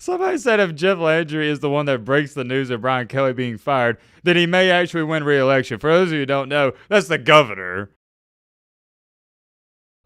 Somebody said if Jeff Landry is the one that breaks the news of Brian Kelly being fired, then he may actually win re-election. For those of you who don't know, that's the governor.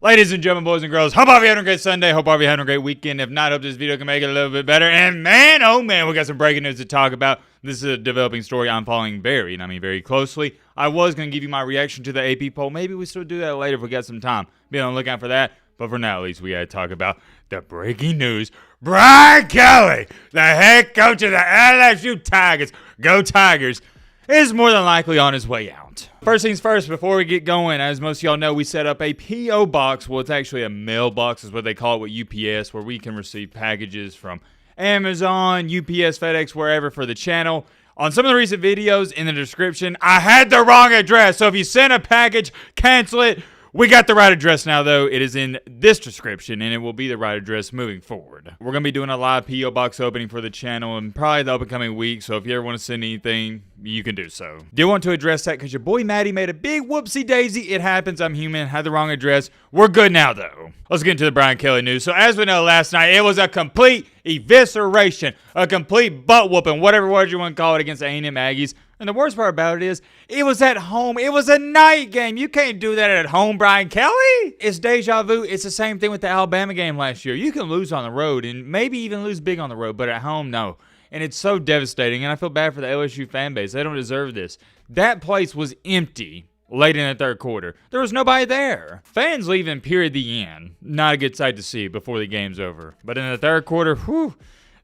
Ladies and gentlemen, boys and girls, hope all of you having a great Sunday. Hope all of you having a great weekend. If not, hope this video can make it a little bit better. And man, oh man, we got some breaking news to talk about. This is a developing story I'm following very closely. I was going to give you my reaction to the AP poll. Maybe we still do that later if we got some time. Be on the lookout for that. But for now, at least, we got to talk about the breaking news. Brian Kelly, the head coach of the LSU Tigers, go Tigers, is more than likely on his way out. First things first, before we get going, as most of y'all know, we set up a P.O. box. Well, it's actually a mailbox is what they call it with UPS, where we can receive packages from Amazon, UPS, FedEx, wherever for the channel. On some of the recent videos in the description, I had the wrong address. So if you send a package, cancel it. We got the right address now, though. It is in this description, and it will be the right address moving forward. We're going to be doing a live P.O. box opening for the channel in probably the upcoming week, so if you ever want to send anything, you can do so. Do want to address that because your boy Maddie made a big whoopsie daisy. It happens. I'm human. Had the wrong address. We're good now, though. Let's get into the Brian Kelly news. So as we know, last night, it was a complete evisceration, a complete butt whooping, whatever word you want to call it, against the A&M Aggies. And the worst part about it is, it was at home. It was a night game. You can't do that at home, Brian Kelly. It's deja vu. It's the same thing with the Alabama game last year. You can lose on the road and maybe even lose big on the road, but at home, no. And it's so devastating, and I feel bad for the LSU fan base. They don't deserve this. That place was empty late in the third quarter. There was nobody there. Fans leaving, period, the end. Not a good sight to see before the game's over. But in the third quarter, whew,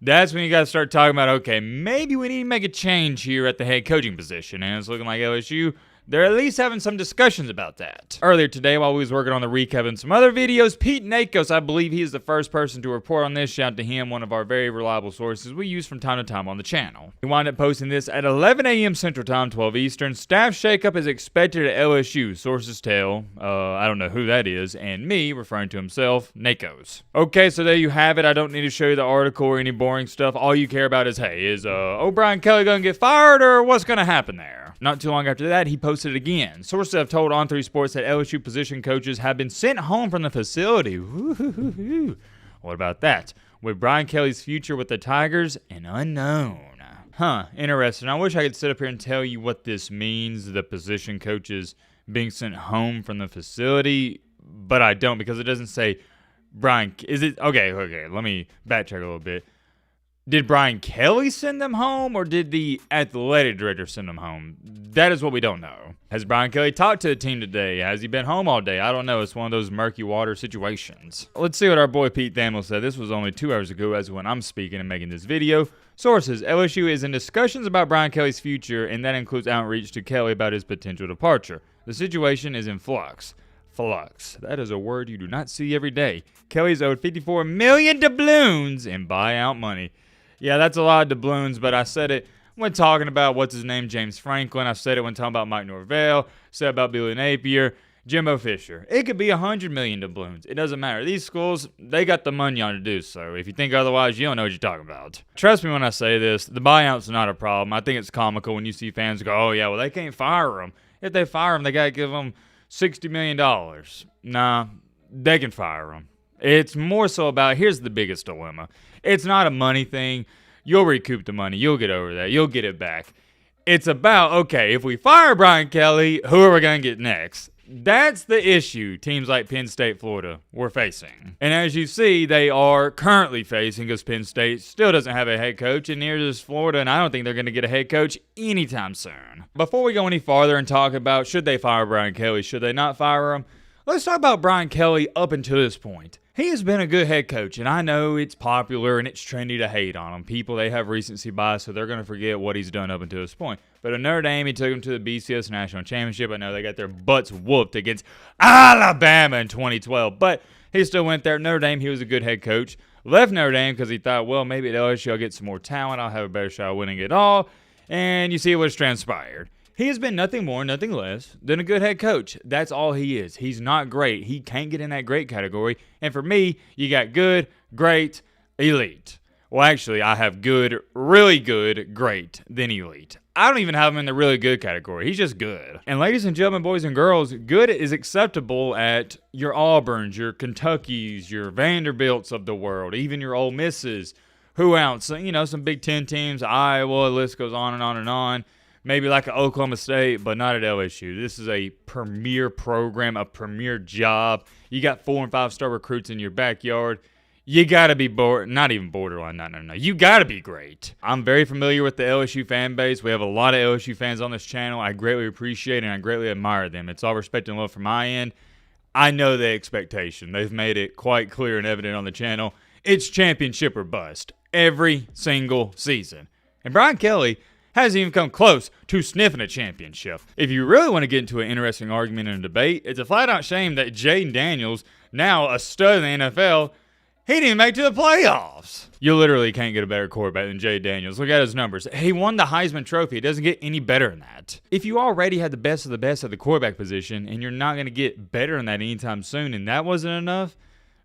that's when you got to start talking about, okay, maybe we need to make a change here at the head coaching position. And it's looking like LSU, they're at least having some discussions about that. Earlier today, while we was working on the recap and some other videos, Pete Nakos, I believe he is the first person to report on this. Shout out to him, one of our very reliable sources we use from time to time on the channel. He wound up posting this at 11 a.m. Central Time, 12 Eastern. Staff shakeup is expected at LSU. Sources tell, I don't know who that is, and me, referring to himself, Nakos. Okay, so there you have it. I don't need to show you the article or any boring stuff. All you care about is, hey, is Brian Kelly going to get fired, or what's going to happen there? Not too long after that, he posted it again. Sources have told On3 Sports that LSU position coaches have been sent home from the facility. Woo-hoo-hoo-hoo. What about that? With Brian Kelly's future with the Tigers an unknown. Huh, interesting. I wish I could sit up here and tell you what this means, the position coaches being sent home from the facility, but I don't, because it doesn't say Brian. Is it? Okay, let me backtrack a little bit. Did Brian Kelly send them home, or did the athletic director send them home? That is what we don't know. Has Brian Kelly talked to the team today? Has he been home all day? I don't know. It's one of those murky water situations. Let's see what our boy Pete Thamel said. This was only 2 hours ago as when I'm speaking and making this video. Sources, LSU is in discussions about Brian Kelly's future, and that includes outreach to Kelly about his potential departure. The situation is in flux. Flux. That is a word you do not see every day. Kelly's owed $54 million doubloons in buyout money. Yeah, that's a lot of doubloons, but I said it when talking about, what's his name, James Franklin. I said it when talking about Mike Norvell. Said about Billy Napier, Jimbo Fisher. It could be 100 million doubloons. It doesn't matter. These schools, they got the money on to do so. If you think otherwise, you don't know what you're talking about. Trust me when I say this, the buyout's not a problem. I think it's comical when you see fans go, oh yeah, well they can't fire him. If they fire him, they got to give him $60 million. Nah, they can fire him. It's more so about, here's the biggest dilemma. It's not a money thing. You'll recoup the money. You'll get over that. You'll get it back. It's about, okay, if we fire Brian Kelly, who are we going to get next? That's the issue teams like Penn State, Florida were facing. And as you see, they are currently facing, because Penn State still doesn't have a head coach, and neither does Florida, and I don't think they're going to get a head coach anytime soon. Before we go any farther and talk about, should they fire Brian Kelly, should they not fire him, let's talk about Brian Kelly up until this point. He has been a good head coach, and I know it's popular and it's trendy to hate on him. People, they have recency bias, so they're going to forget what he's done up until this point. But at Notre Dame, he took them to the BCS National Championship. I know they got their butts whooped against Alabama in 2012, but he still went there. At Notre Dame, he was a good head coach. Left Notre Dame because he thought, well, maybe at LSU I'll get some more talent. I'll have a better shot of winning it all. And you see what's transpired. He has been nothing more, nothing less than a good head coach. That's all he is. He's not great. He can't get in that great category. And for me, you got good, great, elite. Well, actually, I have good, really good, great, then elite. I don't even have him in the really good category. He's just good. And ladies and gentlemen, boys and girls, good is acceptable at your Auburns, your Kentuckys, your Vanderbilts of the world, even your Ole Misses, Who else? You know, some Big Ten teams, Iowa, the list goes on and on and on. Maybe like an Oklahoma State, but not at LSU. This is a premier program, a premier job. You got 4- and 5-star recruits in your backyard. You got to be not even borderline. No. You got to be great. I'm very familiar with the LSU fan base. We have a lot of LSU fans on this channel. I greatly appreciate and I greatly admire them. It's all respect and love from my end. I know the expectation. They've made it quite clear and evident on the channel. It's championship or bust every single season. And Brian Kelly hasn't even come close to sniffing a championship. If you really want to get into an interesting argument and a debate, it's a flat-out shame that Jaden Daniels, now a stud in the NFL, he didn't even make it to the playoffs. You literally can't get a better quarterback than Jaden Daniels. Look at his numbers. He won the Heisman Trophy. It doesn't get any better than that. If you already had the best of the best at the quarterback position and you're not going to get better than that anytime soon and that wasn't enough,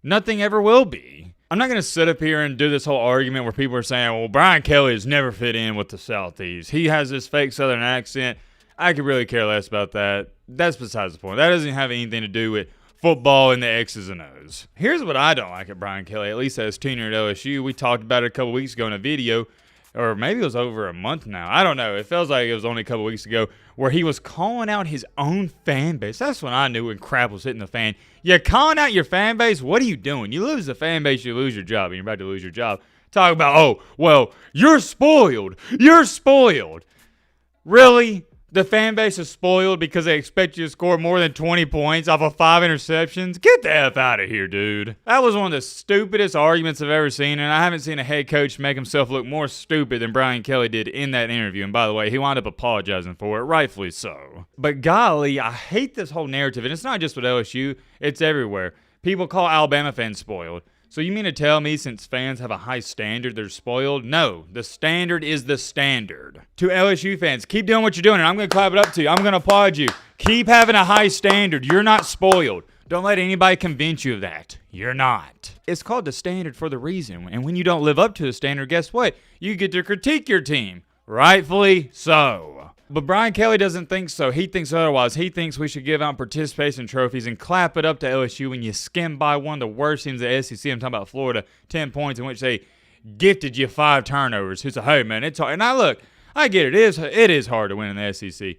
nothing ever will be. I'm not going to sit up here and do this whole argument where people are saying, well, Brian Kelly has never fit in with the Southeast. He has this fake Southern accent. I could really care less about that. That's besides the point. That doesn't have anything to do with football and the X's and O's. Here's what I don't like at Brian Kelly, at least at his tenure at LSU. We talked about it a couple weeks ago in a video, or maybe it was over a month now. I don't know. It feels like it was only a couple weeks ago where he was calling out his own fan base. That's when I knew when crap was hitting the fan. You're calling out your fan base? What are you doing? You lose the fan base, you lose your job, and you're about to lose your job. Talk about, oh, well, you're spoiled. You're spoiled. Really? The fan base is spoiled because they expect you to score more than 20 points off of 5 interceptions? Get the F out of here, dude. That was one of the stupidest arguments I've ever seen, and I haven't seen a head coach make himself look more stupid than Brian Kelly did in that interview. And by the way, he wound up apologizing for it, rightfully so. But golly, I hate this whole narrative, and it's not just with LSU, it's everywhere. People call Alabama fans spoiled. So you mean to tell me since fans have a high standard, they're spoiled? No, the standard is the standard. To LSU fans, keep doing what you're doing, and I'm going to clap it up to you. I'm going to applaud you. Keep having a high standard. You're not spoiled. Don't let anybody convince you of that. You're not. It's called the standard for the reason. And when you don't live up to the standard, guess what? You get to critique your team. Rightfully so. But Brian Kelly doesn't think so. He thinks otherwise. He thinks we should give out participation trophies and clap it up to LSU when you skim by one of the worst teams in the SEC. I'm talking about Florida, 10 points in which they gifted you 5 turnovers. Who said, hey, man, it's hard. And I get it. It is hard to win in the SEC.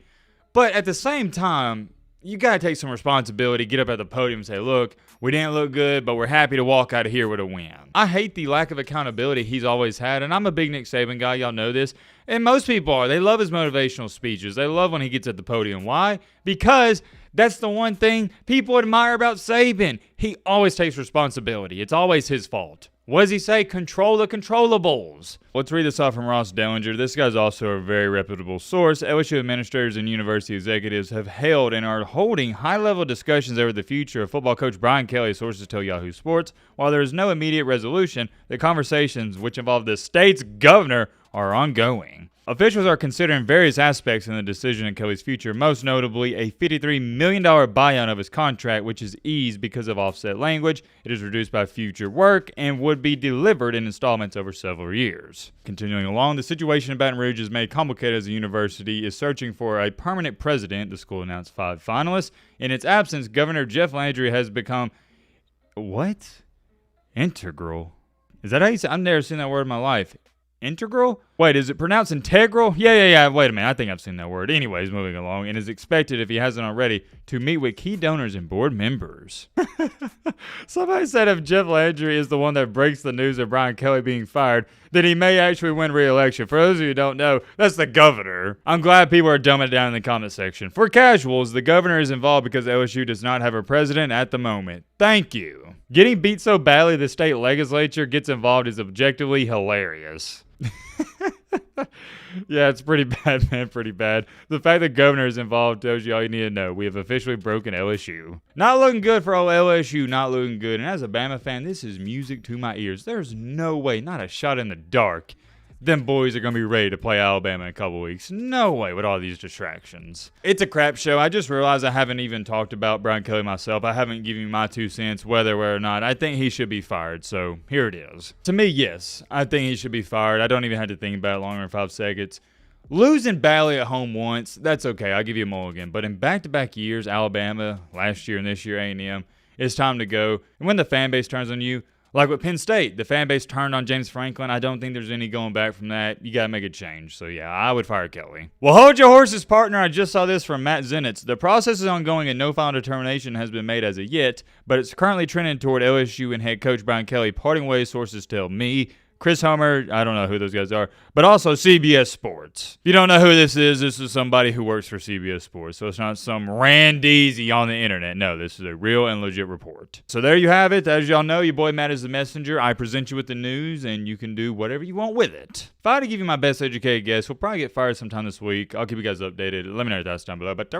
But at the same time, you got to take some responsibility, get up at the podium and say, look, we didn't look good, but we're happy to walk out of here with a win. I hate the lack of accountability he's always had, and I'm a big Nick Saban guy. Y'all know this. And most people are. They love his motivational speeches. They love when he gets at the podium. Why? Because that's the one thing people admire about Saban. He always takes responsibility. It's always his fault. What does he say? Control the controllables. Let's read this off from Ross Dellinger. This guy's also a very reputable source. LSU administrators and university executives have held and are holding high-level discussions over the future of football coach Brian Kelly, sources tell Yahoo Sports. While there is no immediate resolution, the conversations, which involve the state's governor, are ongoing. Officials are considering various aspects in the decision in Kelly's future, most notably a $53 million buyout of his contract, which is eased because of offset language. It is reduced by future work and would be delivered in installments over several years. Continuing along, the situation in Baton Rouge is made complicated as the university is searching for a permanent president. The school announced 5 finalists. In its absence, Governor Jeff Landry has become, what? Integral? Is that how you say? I've never seen that word in my life. Integral? Wait, is it pronounced integral? Yeah. Wait a minute. I think I've seen that word. Anyways, moving along, and is expected, if he hasn't already, to meet with key donors and board members. Somebody said if Jeff Landry is the one that breaks the news of Brian Kelly being fired, then he may actually win re-election. For those of you who don't know, that's the governor. I'm glad people are dumbing it down in the comment section. For casuals, the governor is involved because LSU does not have a president at the moment. Thank you. Getting beat so badly the state legislature gets involved is objectively hilarious. Yeah, it's pretty bad, man. Pretty bad. The fact the governor is involved tells you all you need to know. We have officially broken LSU. Not looking good for old LSU. Not looking good. And as a Bama fan, this is music to my ears. There's no way, not a shot in the dark, them boys are going to be ready to play Alabama in a couple weeks. No way with all these distractions. It's a crap show. I just realized I haven't even talked about Brian Kelly myself. I haven't given you my 2 cents whether or not I think he should be fired. So here it is. To me, yes, I think he should be fired. I don't even have to think about it longer than 5 seconds. Losing badly at home once, that's okay. I'll give you a mulligan. But in back-to-back years, Alabama, last year and this year A&M, it's time to go. And when the fan base turns on you, Like with Penn State, the fan base turned on James Franklin. I don't think there's any going back from that. You got to make a change. So, yeah, I would fire Kelly. Well, hold your horses, partner. I just saw this from Matt Zenitz. The process is ongoing and no final determination has been made as of yet, but it's currently trending toward LSU and head coach Brian Kelly parting ways, sources tell me. Chris Homer, I don't know who those guys are, but also CBS Sports. If you don't know who this is somebody who works for CBS Sports, so it's not some randeezy on the internet. No, this is a real and legit report. So there you have it. As y'all know, your boy Matt is the messenger. I present you with the news, and you can do whatever you want with it. If I had to give you my best educated guess, we'll probably get fired sometime this week. I'll keep you guys updated. Let me know your thoughts down below. But